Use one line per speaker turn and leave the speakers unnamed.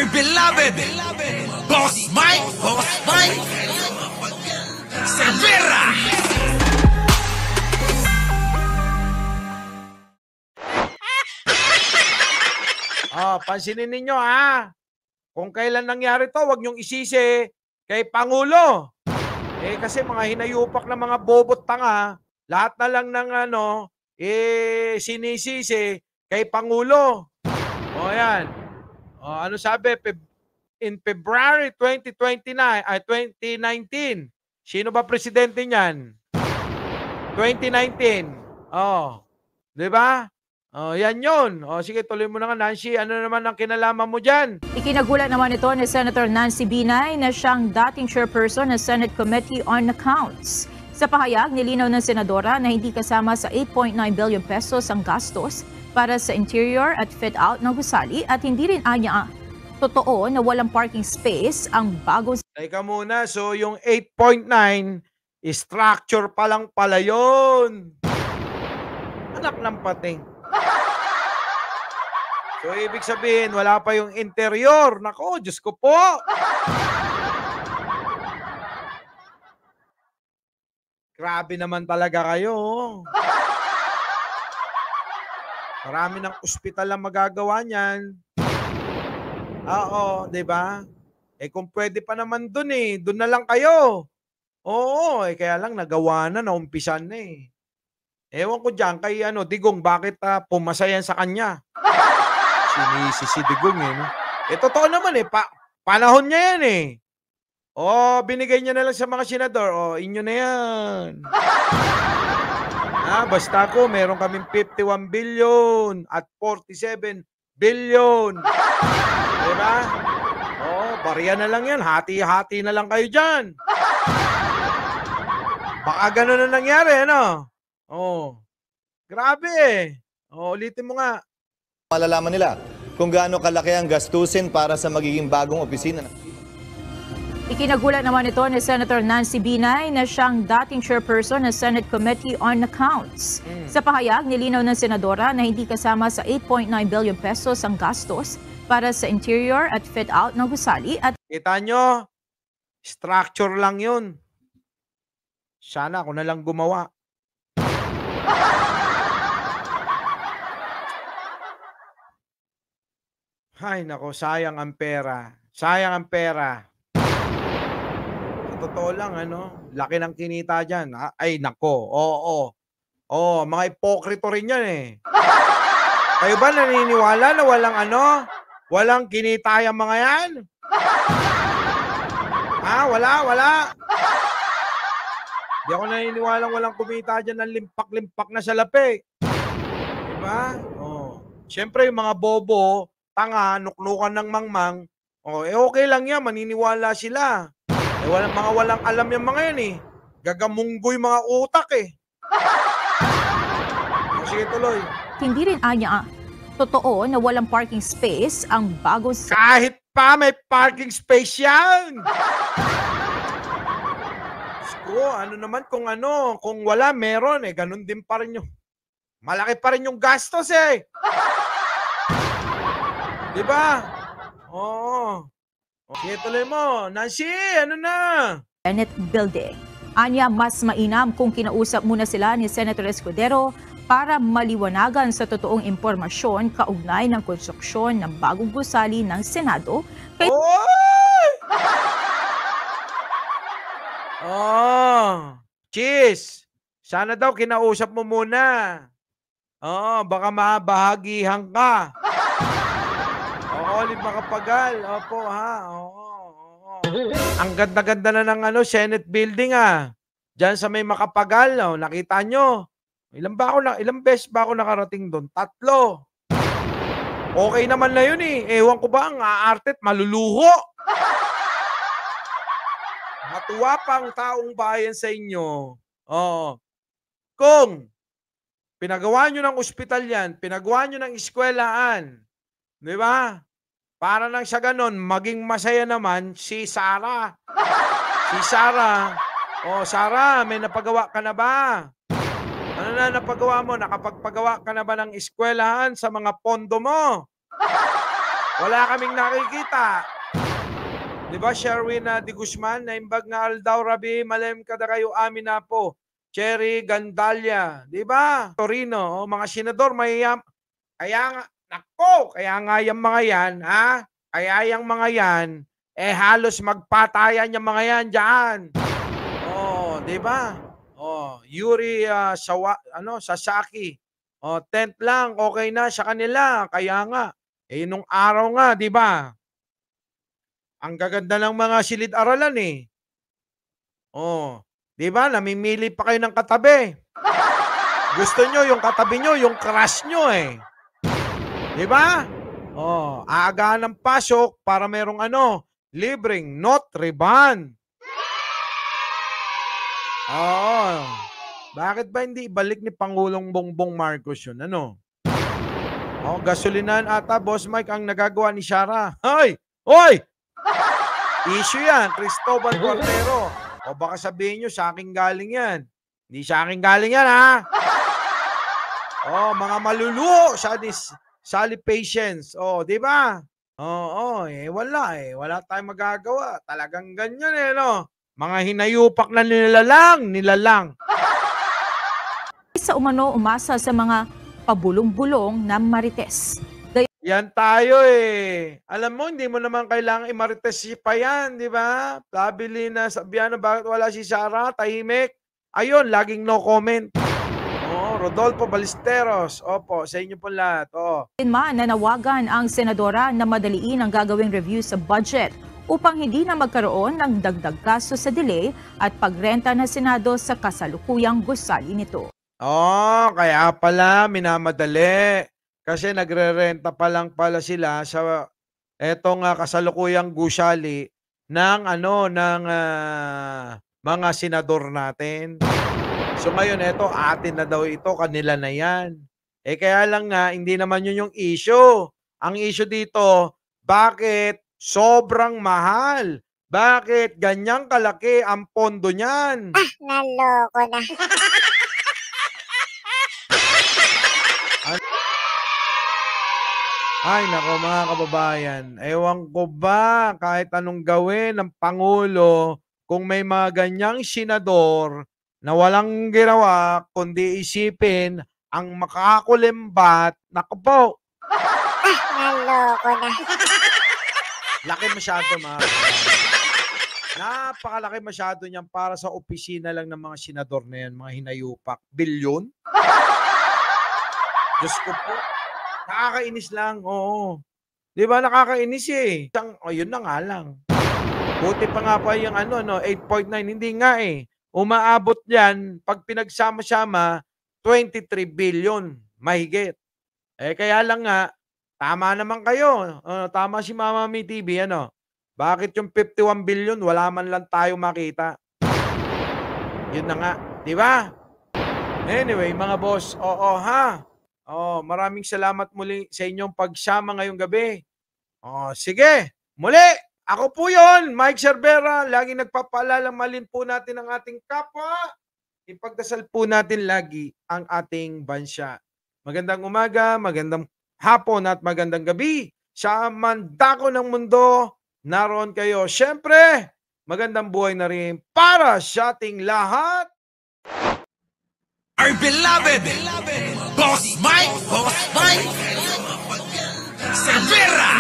my beloved Boss Mike Cervera.
Pansinin ninyo kung kailan nangyari to, wag niyong isisi kay Pangulo. Kasi mga hinayupak na mga bobot tanga, lahat na lang ng sinisisi kay Pangulo. Yan. Ano sabi? In February 2019, sino ba presidente niyan? 2019. Di ba? Yan yun. Sige, tuloy mo na nga, Nancy. Ano naman ang kinalaman mo dyan?
Ikinagulat naman ito ni Senator Nancy Binay na siyang dating chairperson ng Senate Committee on Accounts. Sa pahayag, nilinaw ng senadora na hindi kasama sa 8.9 billion pesos ang gastos para sa interior at fit-out ng gusali at hindi rin anya totoo na walang parking space ang bagong...
Teka muna, so yung 8.9, structure pa lang pala yun. Anak ng pating. So, ibig sabihin, wala pa yung interior. Nako, Diyos ko po. Grabe naman talaga kayo. Marami ng ospital ang magagawa niyan. Di ba? Kung pwede pa naman dun dun na lang kayo. Kaya lang nagawa na, naumpisan na Ewan ko dyan, kay Digong, bakit pumasa yan sa kanya? Sinisi si Digong no? Totoo naman panahon niya yan binigay niya na lang sa mga senador. Inyo na yan. Basta ako, meron kaming 51 billion at 47 billion. Diba? Barya na lang yan. Hati-hati na lang kayo dyan. Baka ganun na nangyari, Grabe ulitin mo nga.
Malalaman nila kung gaano kalaki ang gastusin para sa magiging bagong opisina.
Ikinagulat naman ito ni Senator Nancy Binay na siyang dating chairperson ng Senate Committee on Accounts. Sa pahayag, nilinaw ng senadora na hindi kasama sa 8.9 billion pesos ang gastos para sa interior at fit-out ng gusali at...
Kita nyo, structure lang yun. Sana ako na lang gumawa. Ay, nako, sayang ang pera. Sayang ang pera. Sa totoo lang, laki ng kinita dyan. Ay, nako, mga ipokrito rin yan Kayo ba naniniwala na walang kinita yung mga yan? Wala. Di ako naniniwala walang kumita dyan ng limpak-limpak na salapi. Diba? Siyempre, yung mga bobo, tanga, nuknukan ng mangmang, okay lang yan, maniniwala sila. Walang alam yung mga yan Gagamunggoy mga utak Sige, tuloy.
Hindi rin anya totoo na walang parking space ang bagong...
Kahit pa may parking space yan! Ano naman kung wala, meron ganun din pa rin yung... Malaki pa rin yung gastos Diba? Okay, tuloy mo. Nancy, ano na?
Senate building. Anya, mas mainam kung kinausap muna sila ni Senator Escudero para maliwanagan sa totoong impormasyon kaugnay ng konstruksyon ng bagong gusali ng Senado.
Cheese! Sana daw kinausap mo muna. Baka mabahagihan ka. Ulit makapagal. Opo, Ang ganda-ganda na ng Senate building Diyan sa may Makapagal, nakita nyo. Ilang beses ba ako nakarating doon? 3. Okay naman na yun Ewan ko ba, ang aartet, maluluho. Matuwa pang taong bayan sa inyo. Kung pinagawa nyo ng ospital yan, pinagawa nyo ng eskwelahan, di ba? Para nang sa ganon, maging masaya naman si Sarah. Si Sarah. Sarah, may napagawa ka na ba? Ano na napagawa mo? Nakapagpagawa ka na ba ng eskwelahan sa mga pondo mo? Wala kaming nakikita. Di ba, Sherwin de Guzman, na imbag nga aldaw rabi, malem kada kayo amin na po. Cherry Gandalia, di ba? Torino, mga senador, mayayam. Kaya nga, nako, kaya nga yung mga yan, ha? Kaya yung mga yan, halos magpatayan yung mga yan dyan. Oh, di ba? Oh, Yuri Sasaki. Oh, tent lang, okay na sa kanila. Kaya nga, nung araw nga, di ba? Ang gaganda ng mga silid-aralan eh. Oh, 'di ba? Namimili pa kayo ng katabi. Gusto nyo yung katabi nyo, yung crush nyo eh. 'Di ba? Oh, aagahan ng pasok para merong libreng note ribbon. Oo. Bakit ba hindi ibalik ni Pangulong Bongbong Marcos yun? Oh, gasolinan ata, Boss Mike, ang nagagawa ni Shara. Hoy! Hoy! Issue yan, Cristobal Cordero. O baka sabihin nyo, sa akin galing yan. Hindi sa akin galing yan, ha? O, mga maluluho, sali patience. O, di ba? Oo, wala eh. Wala tayong magagawa. Talagang ganyan eh, no? Mga hinayupak na nilalang.
Sa umano, umasa sa mga pabulong-bulong na marites.
Yan tayo eh. Alam mo, hindi mo naman kailangan imarites pa yan, di ba? Sabili na sabihan na bakit wala si Sara, tahimik. Ayun, laging no comment. Rodolfo Ballesteros. Opo, sa inyo po lahat.
Man, nanawagan ang senadora na madaliin ang gagawing review sa budget upang hindi na magkaroon ng dagdag kaso sa delay at pagrenta ng Senado sa kasalukuyang gusali nito.
Kaya pala minamadali. Kasi nagre-renta pa lang pala sila sa etong kasalukuyang gusali ng mga senador natin. So ngayon atin na daw ito, kanila na yan. Kaya lang nga, hindi naman yun yung issue. Ang issue dito, bakit sobrang mahal? Bakit ganyang kalaki ang pondo niyan?
Naloko na.
Ay, nako mga kababayan, ewan ko ba kahit anong gawin ng Pangulo kung may mga ganyang senador na walang ginawa kundi isipin ang makakulimbat. Nako po,
Naloko na.
laki masyado mga kababayan. Napakalaki masyado niyan para sa opisina lang ng mga senador na yan, mga hinayupak. Bilyon? Diyos ko po. Nakakainis lang, oo. Di ba nakakainis eh. Yun na nga lang. Buti pa nga pa yung 8.9. Hindi nga eh. Umaabot yan, pag pinagsama-sama, 23 billion. Mahigit. Kaya lang nga, tama naman kayo. Tama si Mama Mi TV, Bakit yung 51 billion, wala man lang tayo makita? Yun na nga. Di ba? Anyway, mga boss, ha? Maraming salamat muli sa inyong pagsama ngayong gabi. Sige, muli, ako po yon, Mike Cervera, laging nagpapaalala, malin po natin ang ating kapwa. Ipagdasal po natin lagi ang ating bansa. Magandang umaga, magandang hapon at magandang gabi. Sa mandako ng mundo, naroon kayo. Siyempre, magandang buhay na rin para sa ating lahat.
Our beloved Boss Mike Cervera.